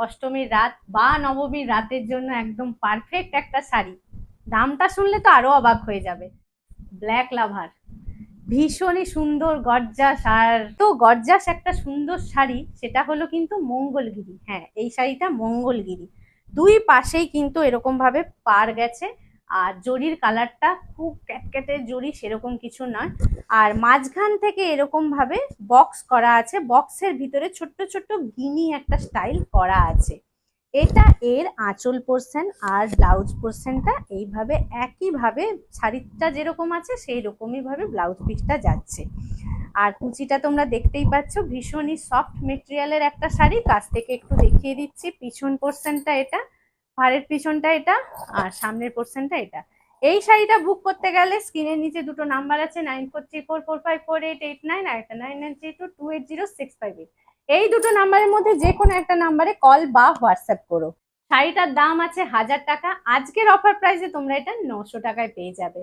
অষ্টমীর রাত বা নবমীর রাতের জন্য একদম পারফেক্ট একটা শাড়ি। দামটা শুনলে তো আরো অবাক হয়ে যাবে। ব্ল্যাক লাভার, ভীষণই সুন্দর গর্জাস, আর তো গর্জাস একটা সুন্দর শাড়ি, সেটা হলো কিন্তু মঙ্গলগিরি। হ্যাঁ, এই শাড়িটা মঙ্গলগিরি। দুই পাশেই কিন্তু এরকম ভাবে পার গেছে, আর জরির কালারটা খুব ক্যাটক্যাটে জরি সেরকম কিছু নয়। আর মাঝখান থেকে এরকম ভাবে বক্স করা আছে, বক্সের ভিতরে ছোট্ট ছোট্ট গিনি একটা স্টাইল করা আছে। এটা এর আঁচল পোর্শন, আর ব্লাউজ পোর্শনটা এইভাবে একইভাবে শাড়িটা যেরকম আছে সেই রকমই ভাবে ব্লাউজ পিসটা যাচ্ছে। আর কুচিটা তোমরা দেখতেই পাচ্ছ, ভীষণই সফট মেটেরিয়ালের একটা শাড়ি। কাছ থেকে একটু দেখিয়ে দিচ্ছি, পিছন পোর্শনটা এটা, ভারের পিছনটা এটা, আর সামনের পোর্শনটা এটা। এই শাড়িটা বুক করতে গেলে স্ক্রিনের নিচে দুটো নাম্বার আছে, 9434454889, আর একটা 9932280658। এই দুটো নাম্বারের মধ্যে যে কোনো একটা নাম্বারে কল বা হোয়াটসঅ্যাপ করো। শাড়িটার দাম আছে 1000 টাকা, আজকের অফার প্রাইসে তোমরা এটা 900 টাকায় পেয়ে যাবে।